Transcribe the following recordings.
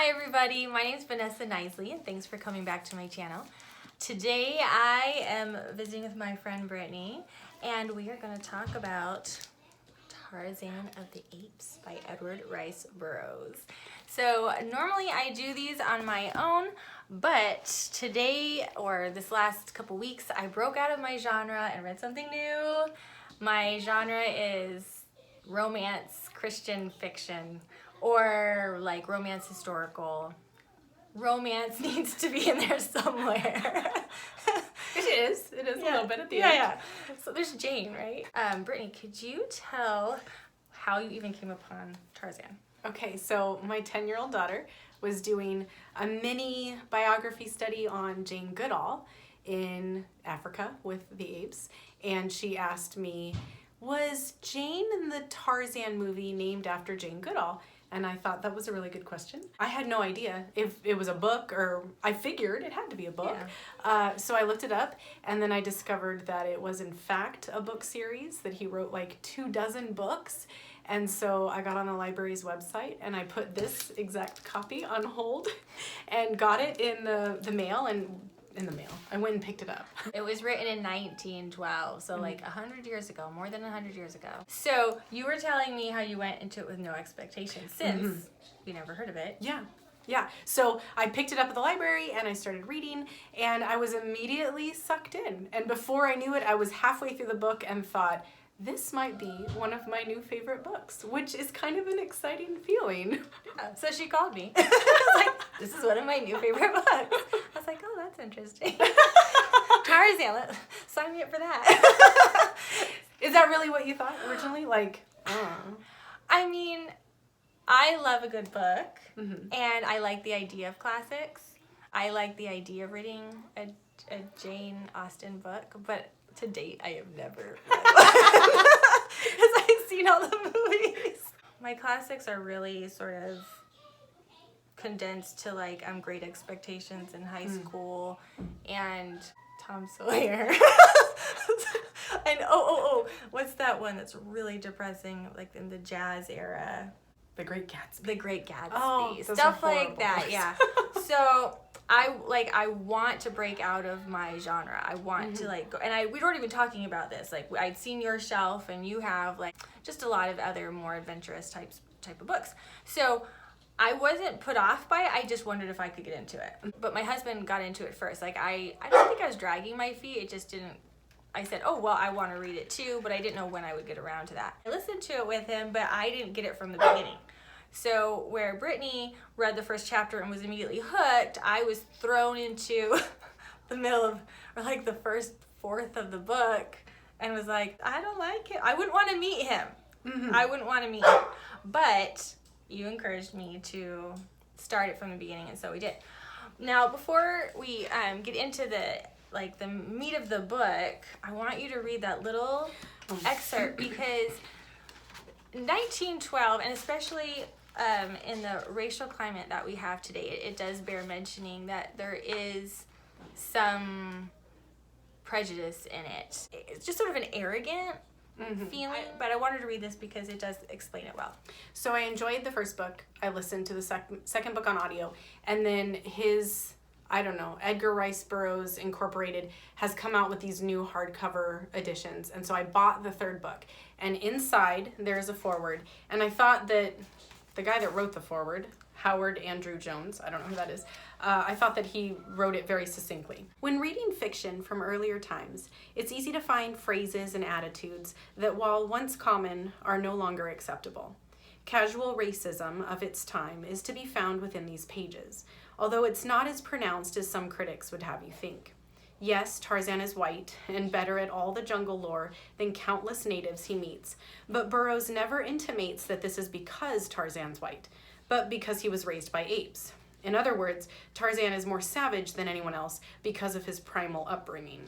Hi everybody, my name is Vanessa Knisley and thanks for coming back to my channel. Today I am visiting with my friend Brittany and we are going to talk about Tarzan of the Apes by Edgar Rice Burroughs. So normally I do these on my own, but today or this last couple weeks I broke out of my genre and read something new. My genre is romance, Christian fiction, or like romance historical. Romance needs to be in there somewhere. It is a little bit at the end. Yeah. So there's Jane, right? Brittany, could you tell how you even came upon Tarzan? Okay, so my 10-year-old daughter was doing a mini biography study on Jane Goodall in Africa with the apes, and she asked me, was Jane in the Tarzan movie named after Jane Goodall? And I thought that was a really good question. I had no idea if it was a book, or I figured it had to be a book. Yeah. So I looked it up, and then I discovered that it was in fact a book series, that he wrote like 24 books. And so I got on the library's website and I put this exact copy on hold and got it in the mail, I went and picked it up. It was written in 1912, so like 100 years ago, more than 100 years ago. So you were telling me how you went into it with no expectations since you never heard of it. Yeah. So I picked it up at the library and I started reading and I was immediately sucked in. And before I knew it, I was halfway through the book and thought, this might be one of my new favorite books, which is kind of an exciting feeling. Yeah, so she called me. I was like, this is one of my new favorite books. I was like, oh, that's interesting. Tarzan, sign me up for that. Is that really what you thought originally? I mean, I love a good book, and I like the idea of classics. I like the idea of reading a Jane Austen book, but to date, I have never read one. Because I've seen all the movies. My classics are really sort of condensed to like Great Expectations in high school and Tom Sawyer. And what's that one that's really depressing, like in the jazz era? The Great Gatsby. The Great Gatsby. Oh, Stuff like that, yeah. So I want to break out of my genre. I want to like go, and we'd already been talking about this. Like I'd seen your shelf, and you have like just a lot of other more adventurous type of books. So I wasn't put off by it. I just wondered if I could get into it. But my husband got into it first. Like I don't think I was dragging my feet. It just didn't. I said, oh, well, I want to read it too, but I didn't know when I would get around to that. I listened to it with him, but I didn't get it from the beginning. So where Brittany read the first chapter and was immediately hooked, I was thrown into the middle of, or like the first fourth of the book, and was like, I don't like him. I wouldn't want to meet him. I wouldn't want to meet him. But you encouraged me to start it from the beginning, and so we did. Now, before we get into the meat of the book, I want you to read that little excerpt, because 1912, and especially in the racial climate that we have today, it does bear mentioning that there is some prejudice in it. It's just sort of an arrogant feeling, but I wanted to read this because it does explain it well. So I enjoyed the first book. I listened to the second book on audio, and then Edgar Rice Burroughs Incorporated has come out with these new hardcover editions, and so I bought the third book, and inside there's a foreword, and I thought that the guy that wrote the foreword, Howard Andrew Jones, I don't know who that is, I thought that he wrote it very succinctly. When reading fiction from earlier times, it's easy to find phrases and attitudes that, while once common, are no longer acceptable. Casual racism of its time is to be found within these pages, although it's not as pronounced as some critics would have you think. Yes, Tarzan is white and better at all the jungle lore than countless natives he meets, but Burroughs never intimates that this is because Tarzan's white, but because he was raised by apes. In other words, Tarzan is more savage than anyone else because of his primal upbringing.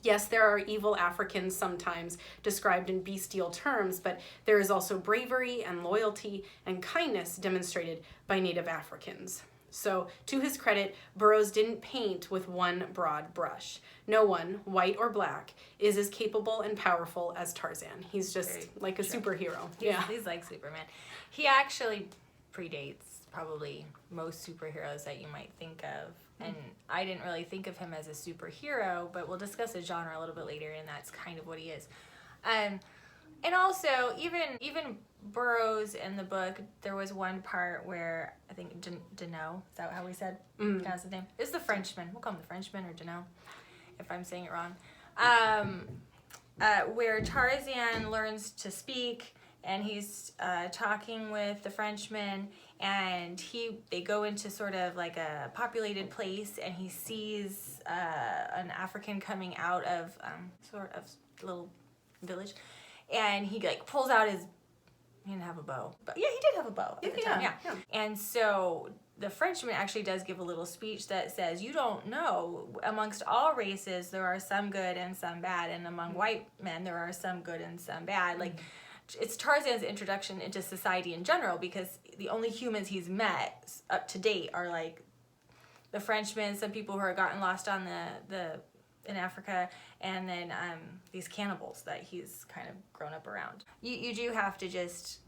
Yes, there are evil Africans sometimes described in bestial terms, but there is also bravery and loyalty and kindness demonstrated by native Africans. So, to his credit, Burroughs didn't paint with one broad brush. No one, white or black, is as capable and powerful as Tarzan. He's just like a superhero. He's like Superman. He actually predates probably most superheroes that you might think of. And I didn't really think of him as a superhero, but we'll discuss the genre a little bit later, and that's kind of what he is. And also, even Burroughs in the book, there was one part where I think Deneau, is that how we said? That's his name. It's the Frenchman. We'll call him the Frenchman or Deneau, if I'm saying it wrong. Where Tarzan learns to speak, and he's talking with the Frenchman, and they go into sort of like a populated place, and he sees an African coming out of sort of little village, and he like pulls out his, he didn't have a bow, but yeah, he did have a bow at the time, yeah. And so the Frenchman actually does give a little speech that says, you don't know, amongst all races there are some good and some bad, and among white men there are some good and some bad. Like, it's Tarzan's introduction into society in general, because the only humans he's met up to date are like the Frenchmen, some people who are gotten lost on the in Africa, and then these cannibals that he's kind of grown up around. You do have to just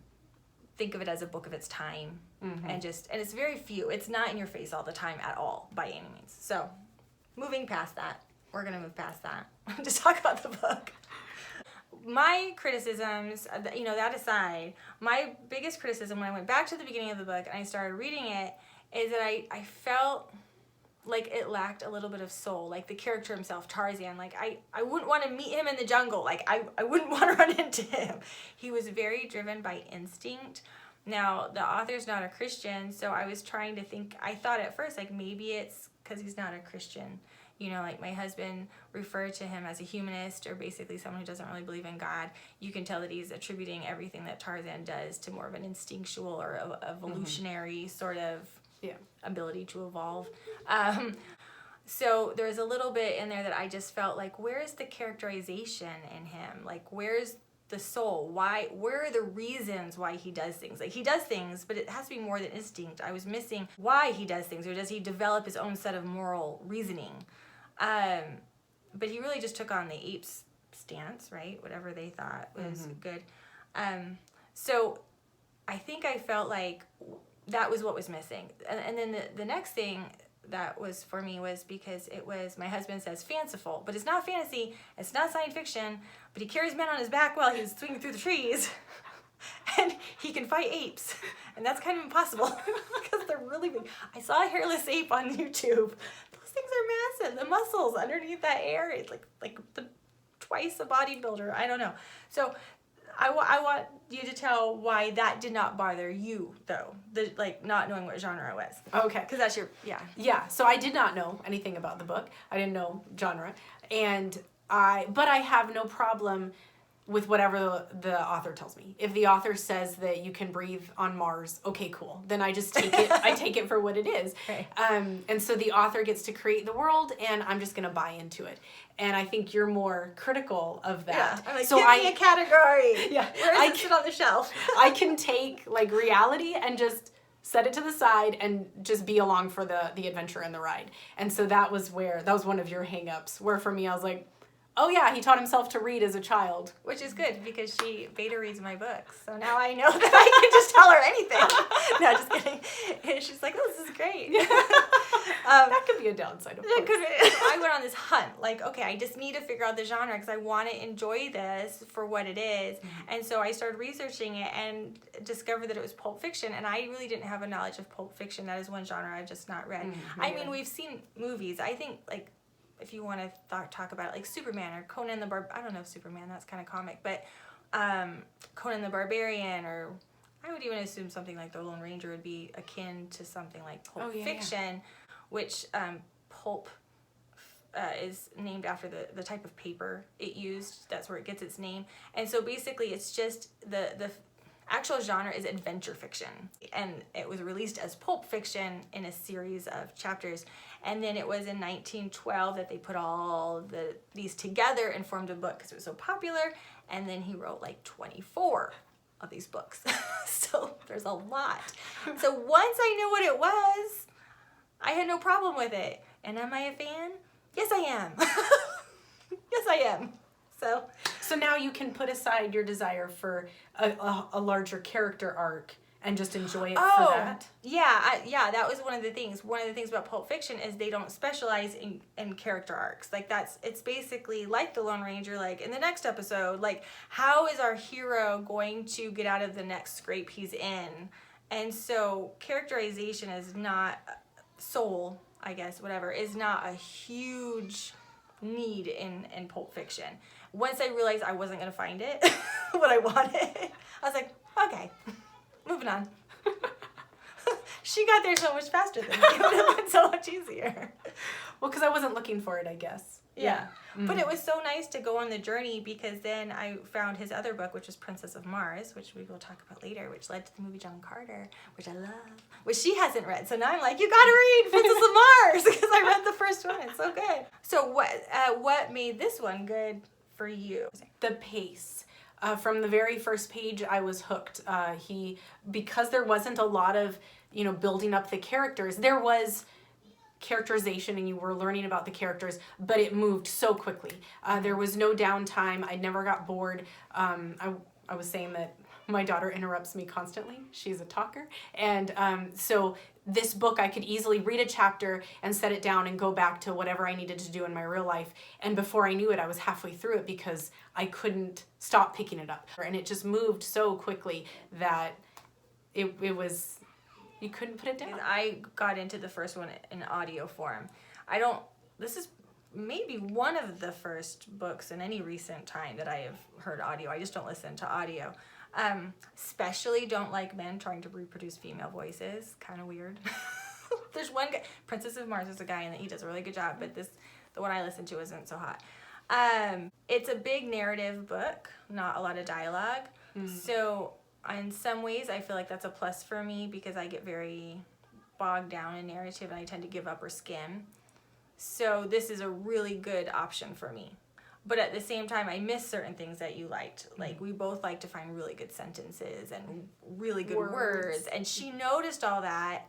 think of it as a book of its time, and it's very few. It's not in your face all the time at all, by any means. So, moving past that, we're gonna move past that to talk about the book. My criticisms, that aside, my biggest criticism when I went back to the beginning of the book and I started reading it is that I felt like it lacked a little bit of soul. Like the character himself, Tarzan, like I wouldn't want to meet him in the jungle. Like I wouldn't want to run into him. He was very driven by instinct. Now, the author's not a Christian, so I was trying to think, I thought at first, like maybe it's because he's not a Christian. Like my husband referred to him as a humanist, or basically someone who doesn't really believe in God. You can tell that he's attributing everything that Tarzan does to more of an instinctual or evolutionary sort of ability to evolve. So there's a little bit in there that I just felt like, where's the characterization in him? Like, where's the soul? Where are the reasons why he does things? Like, he does things, but it has to be more than instinct. I was missing why he does things, or does he develop his own set of moral reasoning? But he really just took on the apes stance, right? Whatever they thought was good. So I think I felt like that was what was missing. And then the next thing that was for me was because it was, my husband says, fanciful, but it's not fantasy, it's not science fiction, but he carries men on his back while he's swinging through the trees. And he can fight apes, and that's kind of impossible because they're really big. I saw a hairless ape on YouTube. Those things are massive. The muscles underneath that hair, it's like twice a bodybuilder. I don't know. So I want you to tell why that did not bother you, though. Not knowing what genre it was. Okay. Because that's your, Yeah, so I did not know anything about the book. I didn't know genre. But I have no problem with whatever the author tells me. If the author says that you can breathe on Mars, okay, cool. Then I just take it. I take it for what it is. Right. And so the author gets to create the world, and I'm just gonna buy into it. And I think you're more critical of that. Yeah. I'm like, so give me a category. Yeah. Where is it on the shelf? I can take like reality and just set it to the side and just be along for the adventure and the ride. And so that was one of your hang-ups, where for me I was like, oh yeah, he taught himself to read as a child. Which is good, because she beta reads my books. So now I know that I can just tell her anything. No, just kidding. And she's like, oh, this is great. That could be a downside, of course. I went on this hunt. Like, okay, I just need to figure out the genre because I want to enjoy this for what it is. And so I started researching it and discovered that it was pulp fiction. And I really didn't have a knowledge of pulp fiction. That is one genre I've just not read. I mean, we've seen movies. I think, like, if you want to talk about it, like Superman or Conan the I don't know if Superman, that's kind of comic, but Conan the Barbarian, or I would even assume something like The Lone Ranger would be akin to something like pulp fiction, which pulp is named after the type of paper it used. That's where it gets its name. And so basically it's just the actual genre is adventure fiction, and it was released as pulp fiction in a series of chapters. And then it was in 1912 that they put all these together and formed a book because it was so popular. And then he wrote like 24 of these books. So there's a lot. So once I knew what it was, I had no problem with it. And am I a fan? Yes, I am. Yes, I am. So now you can put aside your desire for a larger character arc and just enjoy it for that. Yeah, that was one of the things. One of the things about Pulp Fiction is they don't specialize in character arcs. Like it's basically like the Lone Ranger, like in the next episode, like how is our hero going to get out of the next scrape he's in? And so characterization is not soul, I guess, whatever, is not a huge need in Pulp Fiction. Once I realized I wasn't going to find it, what I wanted, I was like, okay, moving on. She got there so much faster than me. It would have been so much easier. Well, because I wasn't looking for it, I guess. Yeah. But it was so nice to go on the journey because then I found his other book, which was Princess of Mars, which we will talk about later, which led to the movie John Carter, which I love, which she hasn't read. So now I'm like, you gotta read Princess of Mars because I read the first one. It's so good. So what made this one good for you? The pace. From the very first page, I was hooked. Because there wasn't a lot of, building up the characters, there was characterization and you were learning about the characters, but it moved so quickly. There was no downtime. I never got bored. I was saying that my daughter interrupts me constantly. She's a talker. And so this book, I could easily read a chapter and set it down and go back to whatever I needed to do in my real life. And before I knew it, I was halfway through it because I couldn't stop picking it up. And it just moved so quickly that it was, you couldn't put it down. I got into the first one in audio form. This is maybe one of the first books in any recent time that I have heard audio. I just don't listen to audio. Especially don't like men trying to reproduce female voices. Kind of weird. There's one guy, Princess of Mars is a guy, and he does a really good job, but the one I listened to isn't so hot. It's a big narrative book, not a lot of dialogue. So in some ways, I feel like that's a plus for me because I get very bogged down in narrative and I tend to give up or skim. So this is a really good option for me. But at the same time, I miss certain things that you liked. Like, we both like to find really good sentences and really good words. And she noticed all that,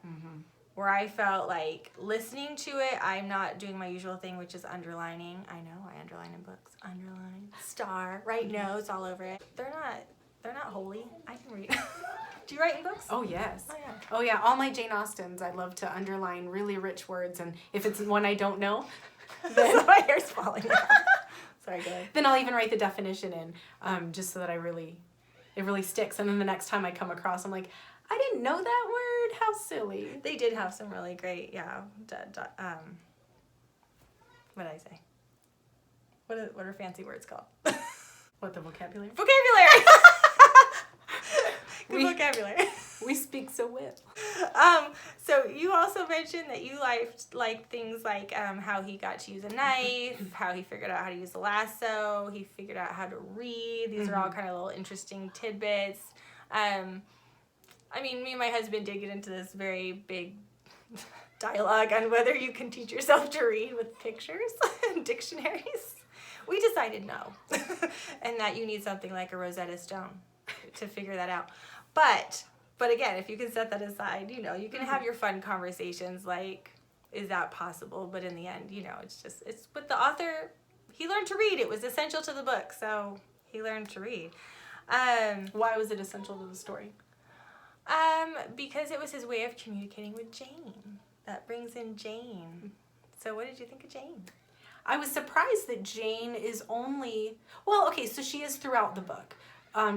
where I felt like listening to it, I'm not doing my usual thing, which is underlining. I know, I underline in books. Underline, star, write notes all over it. They're not holy. I can read. Do you write in books? Oh, yes. Oh, yeah. Oh, yeah. All my Jane Austens, I love to underline really rich words. And if it's one I don't know, then my hair's falling out. Sorry, go ahead. Then I'll even write the definition in, just so that it really sticks. And then the next time I come across, I'm like, I didn't know that word. How silly. They did have some really great, what did I say? What are fancy words called? What, the vocabulary? Vocabulary! Good vocabulary. We speak so well. So you also mentioned that you liked things like how he got to use a knife, how he figured out how to use the lasso, he figured out how to read. These are all kind of little interesting tidbits. I mean, me and my husband did get into this very big dialogue on whether you can teach yourself to read with pictures and dictionaries. We decided no, and that you need something like a Rosetta Stone to figure that out. But again, if you can set that aside, you can have your fun conversations like, is that possible? But in the end, it's with the author. He learned to read. It was essential to the book, so he learned to read. Why was it essential to the story? Because it was his way of communicating with Jane. That brings in Jane. So what did you think of Jane? I was surprised that Jane is only... so she is throughout the book.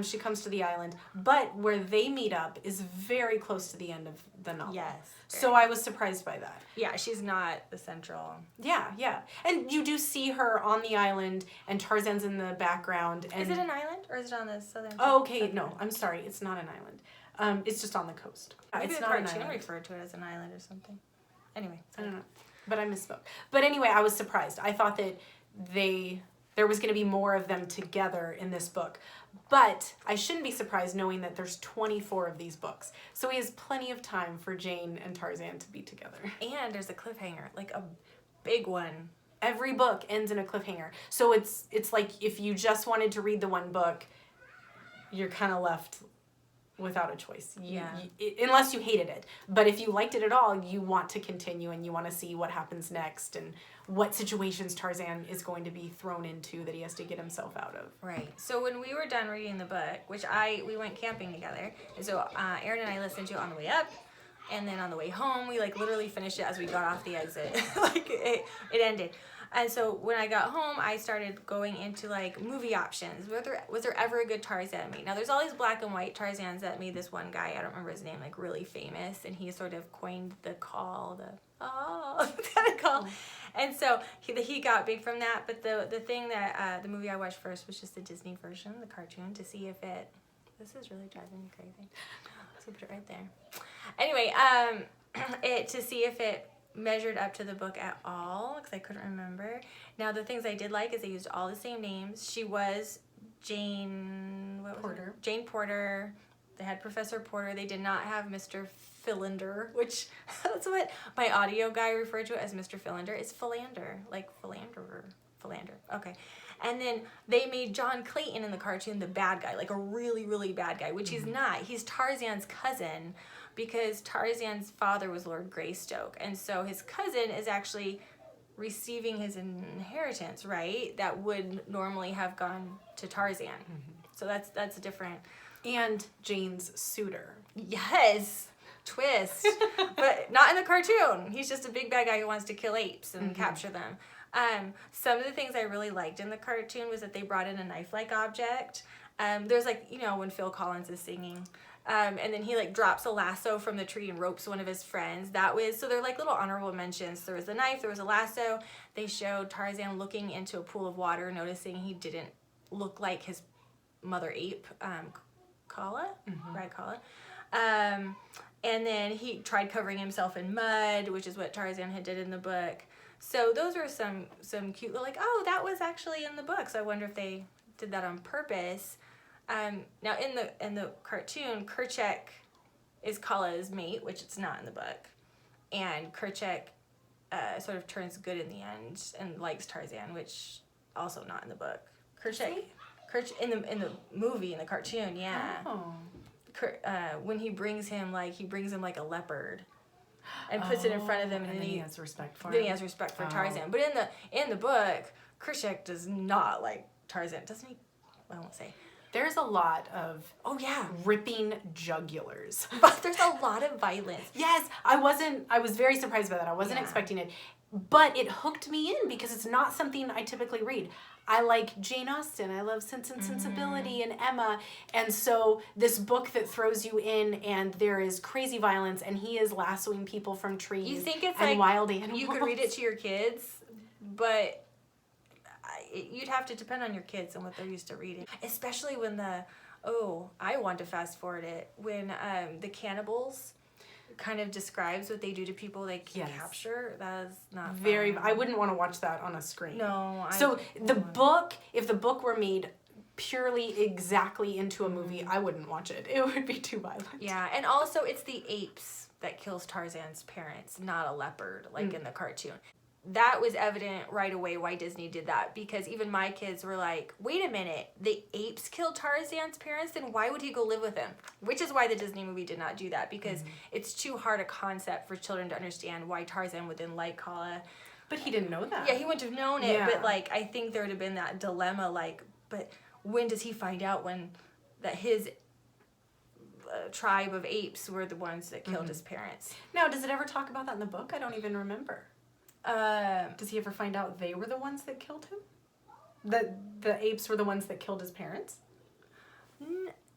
She comes to the island, but where they meet up is very close to the end of the novel. Yes. So I was surprised by that. Yeah, she's not the central... Yeah. And you do see her on the island, and Tarzan's in the background. And... Is it an island, or is it on the southern... Oh, okay, no, I'm sorry. It's not an island. It's just on the coast. Maybe it's the not an cartoon island. referred to it as an island or something. Anyway. I don't know. But I misspoke. But anyway, I was surprised. I thought that there was going to be more of them together in this book. But I shouldn't be surprised knowing that there's 24 of these books. So he has plenty of time for Jane and Tarzan to be together. And there's a cliffhanger, like a big one. Every book ends in a cliffhanger. So it's like if you just wanted to read the one book, you're kind of left without a choice. Yeah. Unless you hated it. But if you liked it at all, you want to continue and you want to see what happens next and what situations Tarzan is going to be thrown into that he has to get himself out of. Right. So when we were done reading the book, which we went camping together, and so Aaron and I listened to it on the way up, and then on the way home, we like literally finished it as we got off the exit. Like it ended. And so when I got home, I started going into like movie options. Was there ever a good Tarzan made? Now there's all these black and white Tarzans that made this one guy, I don't remember his name, like really famous, and he sort of coined the call, kind of call. And so he got big from that. But the thing that the movie I watched first was just the Disney version, the cartoon, to see if it. This is really driving me crazy. So put it right there. Anyway, to see if it measured up to the book at all, because I couldn't remember. Now the things I did like is they used all the same names. She was Jane Porter. Jane Porter. They had Professor Porter. They did not have Mr. Philander, which that's what my audio guy referred to it as, Mr. Philander. It's Philander, like Philanderer. Okay. And then they made John Clayton in the cartoon the bad guy, like a really, really bad guy, which he's not. He's Tarzan's cousin, because Tarzan's father was Lord Greystoke. And so his cousin is actually receiving his inheritance, right? That would normally have gone to Tarzan. So that's different. And Jane's suitor. Yes. Twist. But not in the cartoon. He's just a big bad guy who wants to kill apes and capture them. Some of the things I really liked in the cartoon was that they brought in a knife-like object. There's like, when Phil Collins is singing, and then he like drops a lasso from the tree and ropes one of his friends. So they're like little honorable mentions. There was the knife, there was a lasso. They showed Tarzan looking into a pool of water, noticing he didn't look like his mother ape, Kala, right, Kala. And then he tried covering himself in mud, which is what Tarzan had did in the book. So those are some cute little, like, oh, that was actually in the book. So I wonder if they did that on purpose. Now in the cartoon, Kerchak is Kala's mate, which it's not in the book. And Kerchak sort of turns good in the end and likes Tarzan, which also not in the book. Kerchak in the movie, in the cartoon, yeah. Oh. When he brings him like a leopard and puts it in front of him, and then he has respect for him. Then he has respect for Tarzan. But in the book, Kerchak does not like Tarzan, doesn't he? I won't say. There's a lot of ripping jugulars. But there's a lot of violence. Yes, I was very surprised by that. I wasn't expecting it. But it hooked me in because it's not something I typically read. I like Jane Austen. I love Sense and Sensibility and Emma. And so this book that throws you in, and there is crazy violence, and he is lassoing people from trees. You think it's and like wild animals. You could read it to your kids, but you'd have to depend on your kids and what they're used to reading. Especially when I want to fast forward it, when the cannibals kind of describes what they do to people they capture. That is not very fun. I wouldn't want to watch that on a screen. No. If the book were made purely exactly into a movie, I wouldn't watch it. It would be too violent. Yeah, and also it's the apes that kills Tarzan's parents, not a leopard like in the cartoon. That was evident right away why Disney did that, because even my kids were like, wait a minute, the apes killed Tarzan's parents, then why would he go live with them? Which is why the Disney movie did not do that, because it's too hard a concept for children to understand why Tarzan would then like Kala. But he didn't know that. Yeah, he wouldn't have known it, but like I think there would have been that dilemma, like, but when does he find out that his tribe of apes were the ones that killed his parents? Now, does it ever talk about that in the book? I don't even remember. Does he ever find out they were the ones that killed him? That the apes were the ones that killed his parents?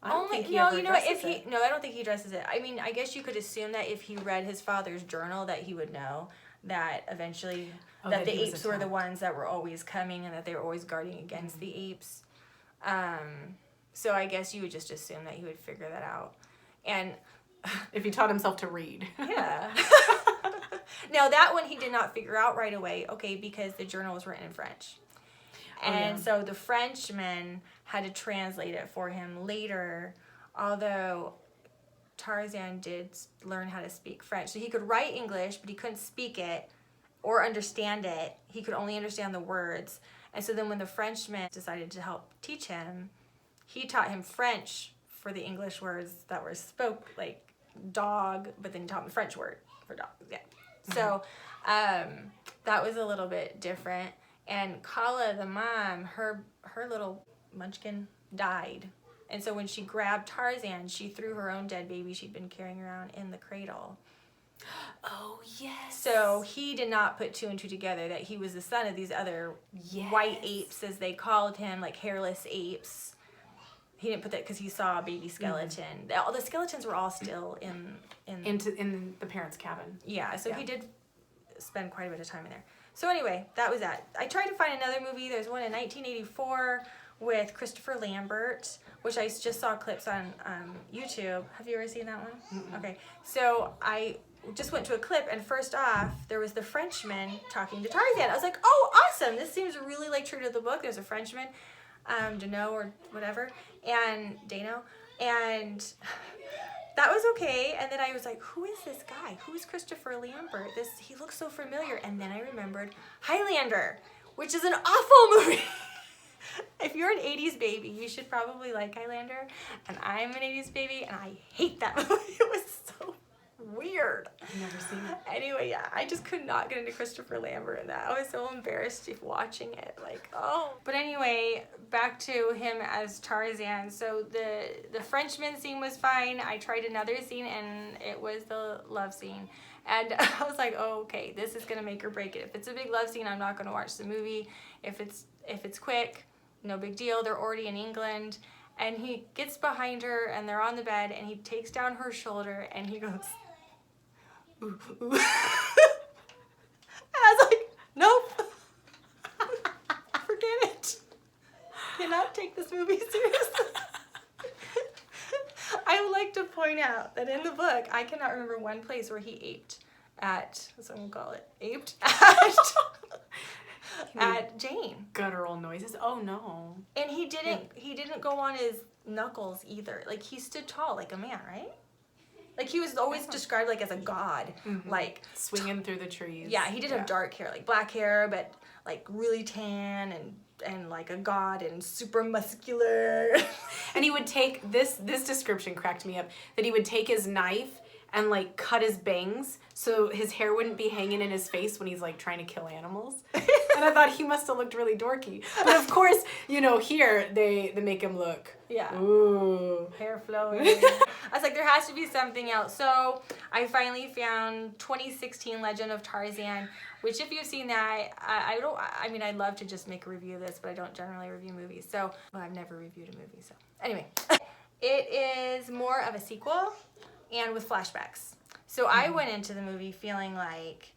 I don't think he addresses it. I don't think he addresses it. I mean, I guess you could assume that if he read his father's journal, that he would know that eventually that the apes were the ones that were always coming and that they were always guarding against the apes. So I guess you would just assume that he would figure that out. And if he taught himself to read. Yeah. Now, that one he did not figure out right away, because the journal was written in French. And so the Frenchman had to translate it for him later, although Tarzan did learn how to speak French. So he could write English, but he couldn't speak it or understand it. He could only understand the words. And so then when the Frenchman decided to help teach him, he taught him French for the English words that were spoke, like dog, but then he taught me French word for dog. Yeah. So that was a little bit different. And Kala, the mom, her little munchkin died. And so when she grabbed Tarzan, she threw her own dead baby she'd been carrying around in the cradle. Oh, yes. So he did not put two and two together that he was the son of these other white apes, as they called him, like hairless apes. He didn't put that because he saw a baby skeleton. All the skeletons were all still in the parents' cabin. Yeah, so he did spend quite a bit of time in there. So anyway, that was that. I tried to find another movie. There's one in 1984 with Christopher Lambert, which I just saw clips on YouTube. Have you ever seen that one? Mm-mm. Okay, so I just went to a clip, and first off, there was the Frenchman talking to Tarzan. I was like, oh, awesome. This seems really like true to the book. There's a Frenchman, Dano or whatever, and Dano, and that was okay. And then I was like, who is this guy? Who's Christopher Lambert? He looks so familiar. And then I remembered Highlander, which is an awful movie. If you're an 80s baby, you should probably like Highlander. And I'm an 80s baby, and I hate that movie. It was so weird. I've never seen it. Anyway, yeah, I just could not get into Christopher Lambert in that. I was so embarrassed watching it. Like, oh. But anyway, back to him as Tarzan. So the Frenchman scene was fine. I tried another scene, and it was the love scene. And I was like, oh, okay, this is going to make or break it. If it's a big love scene, I'm not going to watch the movie. If it's quick, no big deal. They're already in England. And he gets behind her, and they're on the bed, and he takes down her shoulder, and he goes, ooh, ooh. And I was like, nope. Forget it. Cannot take this movie seriously. I would like to point out that in the book, I cannot remember one place where he aped at, what's what I'm gonna call it, aped at Jane. Guttural noises. Oh no. And he didn't go on his knuckles either. Like, he stood tall like a man, right? Like, he was always described like as a god, like swinging through the trees. Yeah, he did have dark hair, like black hair, but like really tan and like a god and super muscular. And he would take this description cracked me up, that he would take his knife and like cut his bangs so his hair wouldn't be hanging in his face when he's like trying to kill animals. And I thought he must have looked really dorky. But of course, here they make him look. Yeah. Ooh. Hair flowing. I was like, there has to be something else. So I finally found 2016 Legend of Tarzan, which if you've seen that, I'd love to just make a review of this, but I don't generally review movies. So, well, I've never reviewed a movie. So anyway, it is more of a sequel and with flashbacks. So I went into the movie feeling like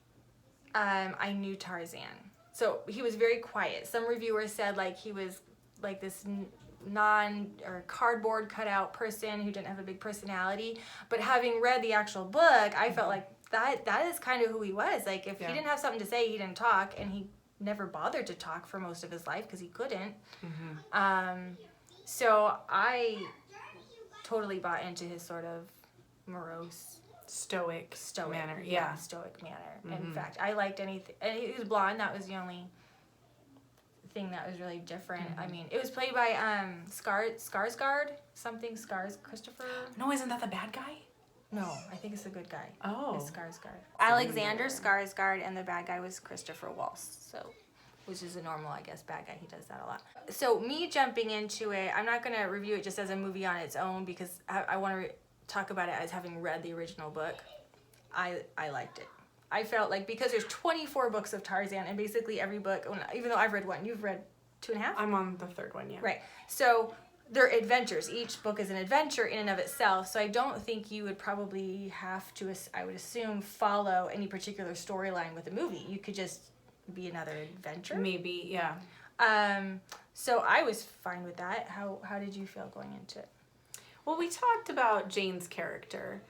I knew Tarzan. So he was very quiet. Some reviewers said like he was like this cardboard cutout person who didn't have a big personality. But having read the actual book, I felt like that is kind of who he was. Like, if he didn't have something to say, he didn't talk, and he never bothered to talk for most of his life because he couldn't. So I totally bought into his sort of morose, stoic manner. Stoic manner. In fact, I liked anything. And he was blonde. That was the only thing that was really different. I mean, it was played by Skarsgård, Christopher. No, isn't that the bad guy? No, I think it's the good guy. Oh. It's Skarsgård. Alexander Skarsgård, and the bad guy was Christopher Waltz. So, which is a normal, I guess, bad guy. He does that a lot. So me jumping into it, I'm not going to review it just as a movie on its own because I want to talk about it as having read the original book. I liked it. I felt like because there's 24 books of Tarzan, and basically every book, even though I've read one, you've read 2.5? I'm on the third one, yeah. Right. So they're adventures. Each book is an adventure in and of itself. So I don't think you would probably have to, I would assume, follow any particular storyline with the movie. You could just be another adventure. Maybe, yeah. So I was fine with that. How did you feel going into it? Well, we talked about Jane's character,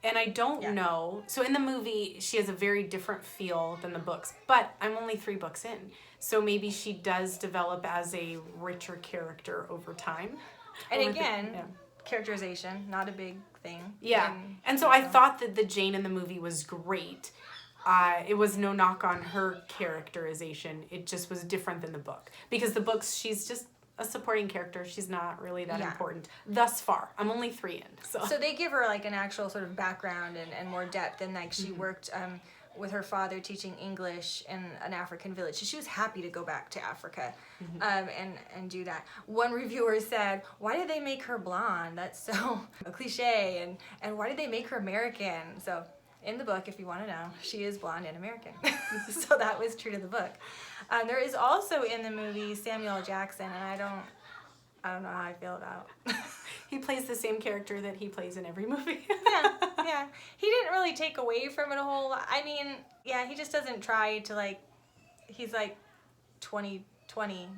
and I don't know. So in the movie, she has a very different feel than the books, but I'm only 3 books in. So maybe she does develop as a richer character over time. And again, characterization, not a big thing. Yeah. And so I thought that the Jane in the movie was great. It was no knock on her characterization. It just was different than the book. Because the books, she's just a supporting character. She's not really that important thus far. I'm only 3 in. So they give her like an actual sort of background and more depth, and like she worked with her father teaching English in an African village. So she was happy to go back to Africa and do that. One reviewer said, why did they make her blonde? That's so cliche. And why did they make her American? So in the book, if you want to know, she is blonde and American. So that was true to the book. There is also in the movie Samuel L. Jackson, and I don't know how I feel about. He plays the same character that he plays in every movie. Yeah. He didn't really take away from it a whole lot. I mean, yeah, he just doesn't try to like, he's like 20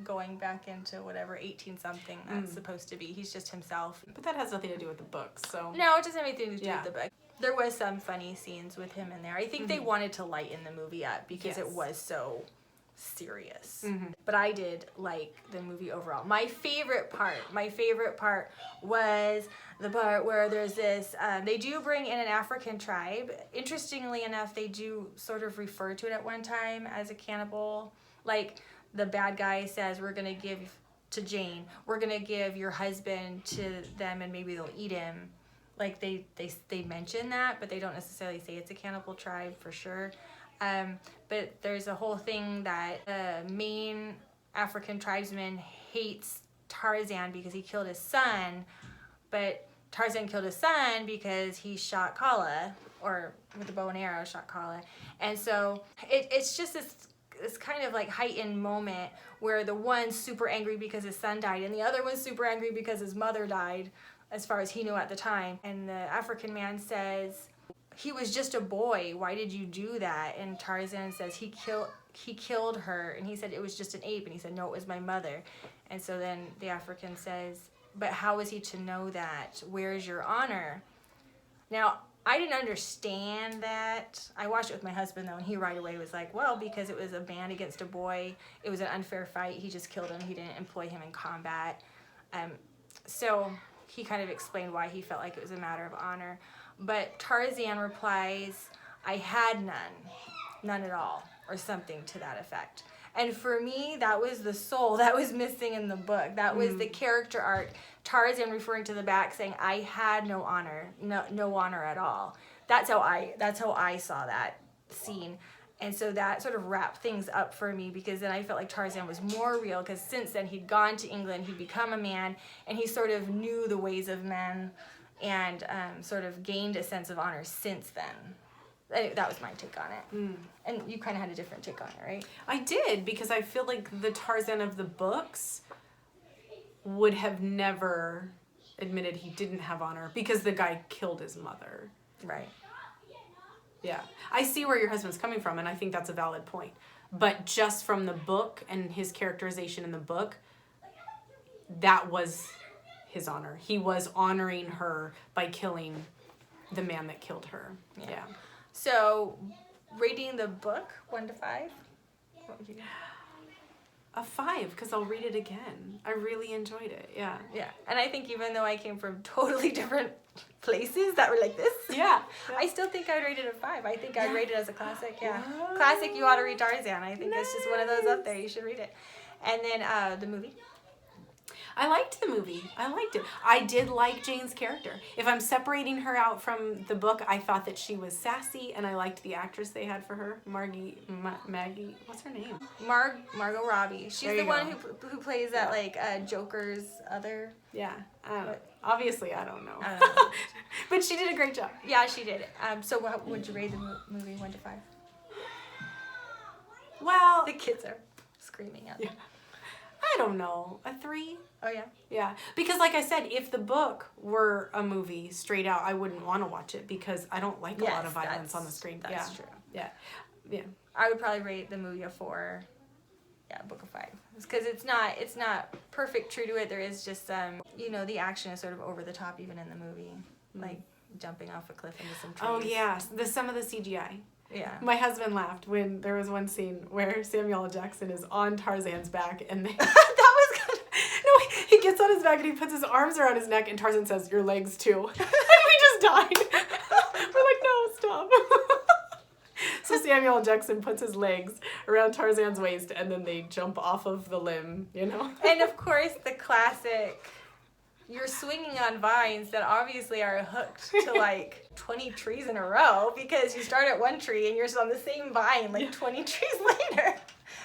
going back into whatever 18 something that's supposed to be. He's just himself. But that has nothing to do with the book, so. No, it doesn't have anything to do with the book. There was some funny scenes with him in there. I think they wanted to lighten the movie up because it was so serious. But I did like the movie overall. My favorite part was the part where there's this, they do bring in an African tribe. Interestingly enough, they do sort of refer to it at one time as a cannibal. Like, the bad guy says, we're going to give to Jane, we're going to give your husband to them and maybe they'll eat him. Like, they mention that, but they don't necessarily say it's a cannibal tribe for sure. But there's a whole thing that the main African tribesman hates Tarzan because he killed his son, but Tarzan killed his son because he shot Kala, or with a bow and arrow shot Kala. And so it's just this kind of like heightened moment where the one's super angry because his son died and the other one's super angry because his mother died, as far as he knew at the time. And the African man says, he was just a boy, why did you do that? And Tarzan says he killed her, and he said it was just an ape, and he said no, it was my mother. And so then the African says, but how was he to know that? Where's your honor? Now, I didn't understand that. I watched it with my husband though, and he right away was like, well, because it was a man against a boy, it was an unfair fight, he just killed him, he didn't employ him in combat. So he kind of explained why he felt like it was a matter of honor. But Tarzan replies, I had none at all, or something to that effect. And for me, that was the soul that was missing in the book. That was the character arc. Tarzan referring to the back saying, I had no honor, no honor at all. That's how I saw that scene. And so that sort of wrapped things up for me, because then I felt like Tarzan was more real, because since then he'd gone to England, he'd become a man, and he sort of knew the ways of men and sort of gained a sense of honor since then. That was my take on it. And you kind of had a different take on it, right? I did, because I feel like the Tarzan of the books would have never admitted he didn't have honor because the guy killed his mother. Right. Yeah. I see where your husband's coming from, and I think that's a valid point. But just from the book and his characterization in the book, that was his honor. He was honoring her by killing the man that killed her. Yeah. So, rating the book 1 to 5? What would you give? A 5, because I'll read it again. I really enjoyed it. Yeah. Yeah. And I think even though I came from totally different places that were like this, I still think I'd rate it a 5. I think I'd rate it as a classic. Yeah. Wow. Classic, you ought to read Tarzan. I think that's just one of those up there. You should read it. And then the movie. I liked the movie. I liked it. I did like Jane's character. If I'm separating her out from the book, I thought that she was sassy, and I liked the actress they had for her, Maggie. What's her name? Margot Robbie. She's the one who plays that like Joker's other. Yeah. Obviously, I don't know. But she did a great job. Yeah, she did. So what would you rate the movie 1 to 5? Well, the kids are screaming out. Yeah. I don't know. A 3? Oh, yeah? Yeah. Because like I said, if the book were a movie straight out, I wouldn't want to watch it because I don't like a lot of violence on the screen. That's true. Yeah. Yeah. I would probably rate the movie a 4. Yeah, book a 5. Because it's not perfect true to it. There is just the action is sort of over the top even in the movie. Like jumping off a cliff into some trees. Oh, yeah. Some of the CGI. Yeah. My husband laughed when there was one scene where Samuel L. Jackson is on Tarzan's back and that was good. No, he gets on his back and he puts his arms around his neck and Tarzan says, your legs too. And we just died. We're like, no, stop. So Samuel L. Jackson puts his legs around Tarzan's waist and then they jump off of the limb, you know? And of course, the classic, you're swinging on vines that obviously are hooked to like 20 trees in a row because you start at one tree and you're on the same vine like 20 trees later.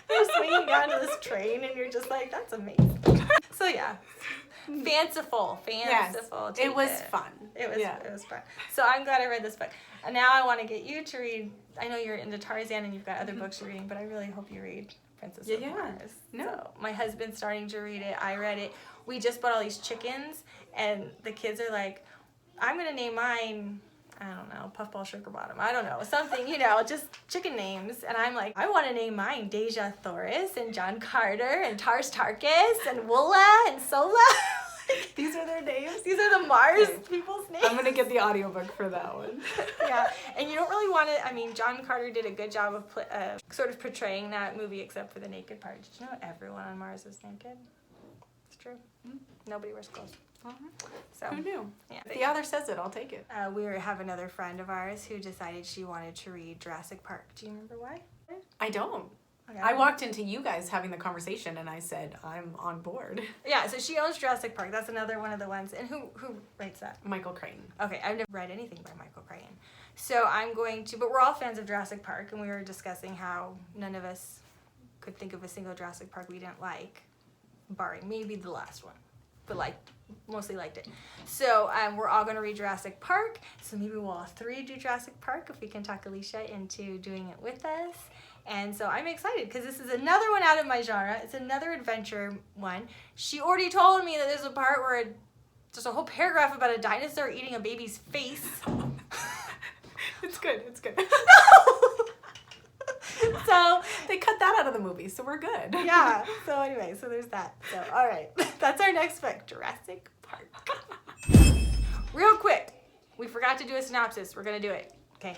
You're swinging down to this train and you're just like, that's amazing. So yeah, fanciful. Yes, it was fun. It was fun. So I'm glad I read this book. And now I want to get you to read. I know you're into Tarzan and you've got other books you're reading, but I really hope you read Princess of Mars. No. So my husband's starting to read it. I read it. We just bought all these chickens, and the kids are like, I'm going to name mine, I don't know, Puffball Sugar Bottom. I don't know, something, just chicken names. And I'm like, I want to name mine Deja Thoris and John Carter and Tars Tarkus and Woola and Sola. These are their names? These are the Mars people's names. I'm going to get the audiobook for that one. Yeah, and you don't really want to, John Carter did a good job of sort of portraying that movie except for the naked part. Did you know everyone on Mars is naked? It's true. Nobody wears clothes. So who knew? Yeah. If the author says it, I'll take it. We have another friend of ours who decided she wanted to read Jurassic Park. Do you remember why? I don't. Okay. I walked into you guys having the conversation and I said, I'm on board. Yeah, so she owns Jurassic Park. That's another one of the ones. And who writes that? Michael Crichton. Okay, I've never read anything by Michael Crichton. So I'm going to, but we're all fans of Jurassic Park, and we were discussing how none of us could think of a single Jurassic Park we didn't like, barring maybe the last one, but mostly liked it. So we're all going to read Jurassic Park, so maybe we'll all three do Jurassic Park if we can talk Alicia into doing it with us. And so I'm excited because this is another one out of my genre. It's another adventure one. She already told me that there's a part where there's a whole paragraph about a dinosaur eating a baby's face. It's good. It's good. So they cut that out of the movie, so we're good. Yeah. So anyway, so there's that. So all right, that's our next book, Jurassic Park. Real quick, we forgot to do a synopsis. We're gonna do it. Okay.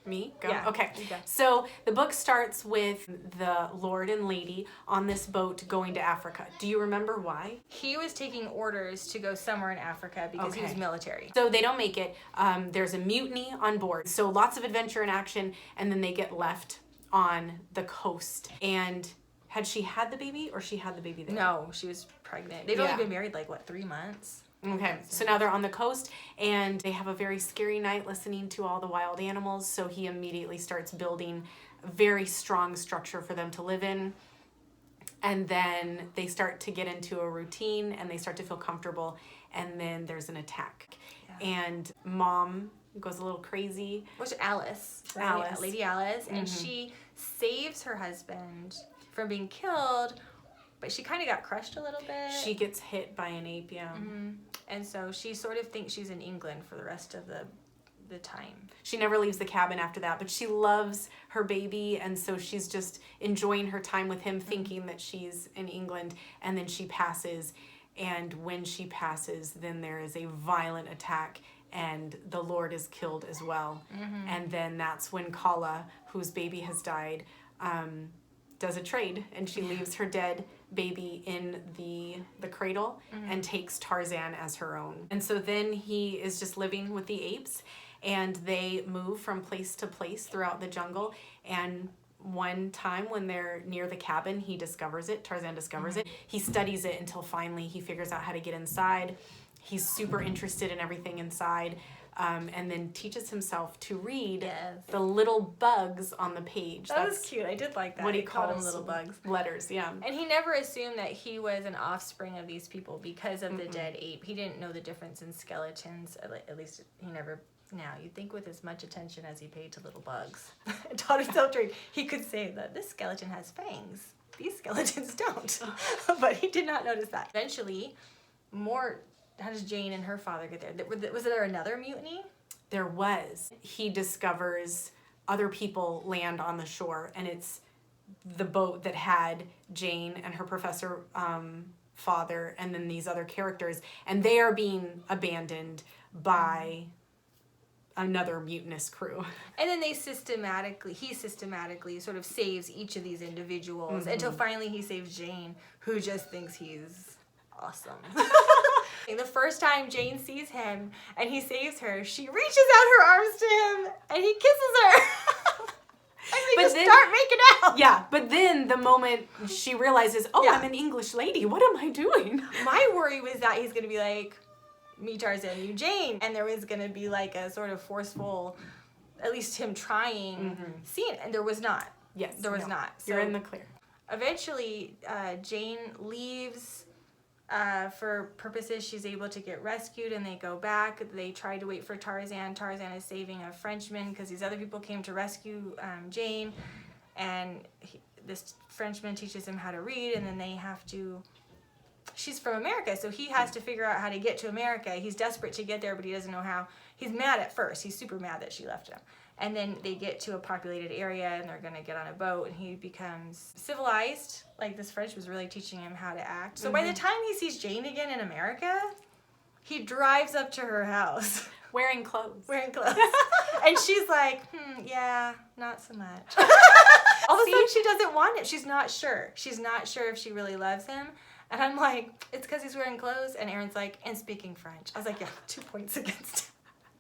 Me? Go? Yeah. Okay. So the book starts with the Lord and Lady on this boat going to Africa. Do you remember why? He was taking orders to go somewhere in Africa because he was military. So they don't make it. There's a mutiny on board. So lots of adventure and action, and then they get left on the coast. And had she had the baby or she had the baby there? No, she was pregnant. They'd only been married 3 months. Okay, so now they're on the coast and they have a very scary night listening to all the wild animals, so he immediately starts building a very strong structure for them to live in. And then they start to get into a routine and they start to feel comfortable, and then there's an attack. Yeah. And Mom goes a little crazy. Which Alice, right? Alice. Lady Alice, and she saves her husband from being killed, but she kind of got crushed a little bit. She gets hit by an ape, yeah. Mm-hmm. And so she sort of thinks she's in England for the rest of the time. She never leaves the cabin after that, but she loves her baby, and so she's just enjoying her time with him, thinking that she's in England, and then she passes, and when she passes, then there is a violent attack, and the Lord is killed as well. Mm-hmm. And then that's when Kala, whose baby has died, does a trade, and she leaves her dead baby in the cradle and takes Tarzan as her own. And so then he is just living with the apes, and they move from place to place throughout the jungle. And one time when they're near the cabin, Tarzan discovers it. He studies it until finally he figures out how to get inside. He's super interested in everything inside. And then teaches himself to read the little bugs on the page. That was cute. I did like that. What he called calls them little bugs. Letters, yeah. And he never assumed that he was an offspring of these people because of the dead ape. He didn't know the difference in skeletons. At least he never. Now, you'd think with as much attention as he paid to little bugs, taught himself to read, he could say that this skeleton has fangs. These skeletons don't. But he did not notice that. Eventually, how does Jane and her father get there? Was there another mutiny? There was. He discovers other people land on the shore, and it's the boat that had Jane and her professor father and then these other characters, and they are being abandoned by another mutinous crew. And then he systematically sort of saves each of these individuals until finally he saves Jane, who just thinks he's awesome. The first time Jane sees him and he saves her, she reaches out her arms to him and he kisses her. start making out. Yeah, but then the moment she realizes, oh, Yeah. I'm an English lady. What am I doing? My worry was that he's gonna be like, me Tarzan, you Jane, and there was gonna be like a sort of forceful, at least him trying scene, and there was not. Yes, There was not. So you're in the clear. eventually, Jane leaves. For purposes, she's able to get rescued, and they go back. They try to wait for Tarzan. Tarzan is saving a Frenchman because these other people came to rescue Jane, and this Frenchman teaches him how to read, and then they have to. She's from America, so he has to figure out how to get to America. He's desperate to get there, but he doesn't know how. He's mad at first. He's super mad that she left him. And then they get to a populated area, and they're going to get on a boat, and he becomes civilized. Like, this French was really teaching him how to act. So by the time he sees Jane again in America, he drives up to her house. Wearing clothes. And she's like, yeah, not so much. All of a sudden, she doesn't want it. She's not sure. She's not sure if she really loves him. And I'm like, it's because he's wearing clothes. And Aaron's like, and speaking French. I was like, yeah, 2 points against him.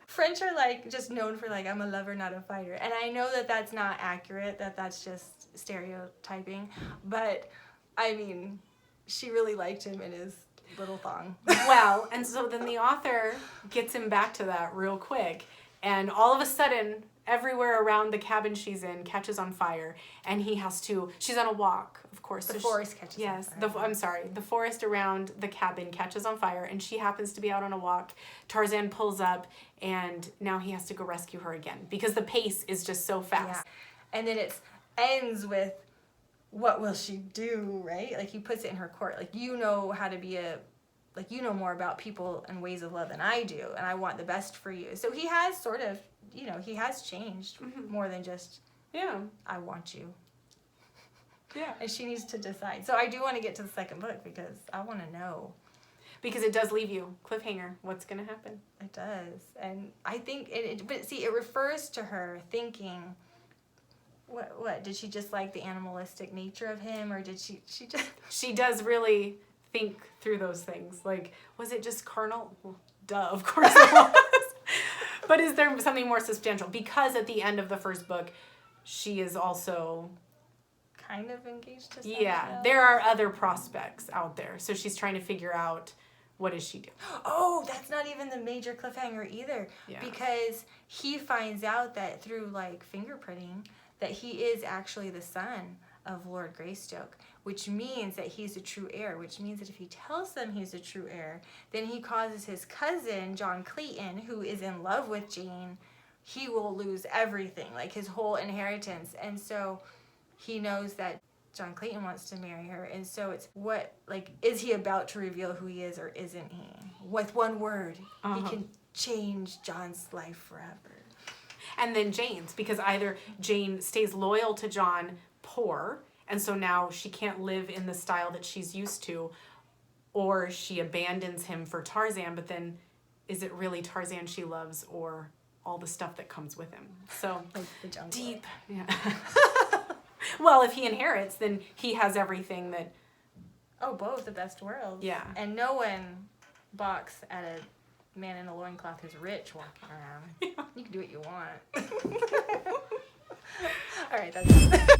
French are like just known for like, I'm a lover, not a fighter. And I know that that's not accurate, that that's just stereotyping. But I mean, she really liked him in his little thong. Well, and so then the author gets him back to that real quick. And all of a sudden, everywhere around the cabin she's in catches on fire. And he has to, she's on a walk, of course. The forest catches on fire. I'm sorry. The forest around the cabin catches on fire. And she happens to be out on a walk. Tarzan pulls up. And now he has to go rescue her again. Because the pace is just so fast. Yeah. And then it ends with, what will she do, right? Like, he puts it in her court. Like, you know how to be you know more about people and ways of love than I do. And I want the best for you. So he has sort of, he has changed more than just, I want you. Yeah. And she needs to decide. So I do want to get to the second book because I want to know. Because it does leave you cliffhanger. What's going to happen? It does. And I think, but see, it refers to her thinking, what? Did she just like the animalistic nature of him? Or did she just... She does really think through those things. Like, was it just carnal? Well, duh, of course it was. But is there something more substantial? Because at the end of the first book, she is also... kind of engaged to someone else. There are other prospects out there. So she's trying to figure out, what does she do? Oh, that's not even the major cliffhanger either. Yeah. Because he finds out that through, like, fingerprinting, that he is actually the son of Lord Greystoke, which means that he's a true heir, which means that if he tells them he's a true heir, then he causes his cousin, John Clayton, who is in love with Jane, he will lose everything, like his whole inheritance. And so he knows that John Clayton wants to marry her. And so it's is he about to reveal who he is or isn't he? With one word, he can change John's life forever. And then Jane's, because either Jane stays loyal to John, poor, and so now she can't live in the style that she's used to, or she abandons him for Tarzan, but then is it really Tarzan she loves or all the stuff that comes with him? So Like the jungle. deep. Yeah. Well, if he inherits, then he has everything that... Oh, both the best worlds. Yeah. And no one balks at a man in a loincloth who's rich walking around. You can do what you want. All right, that's it.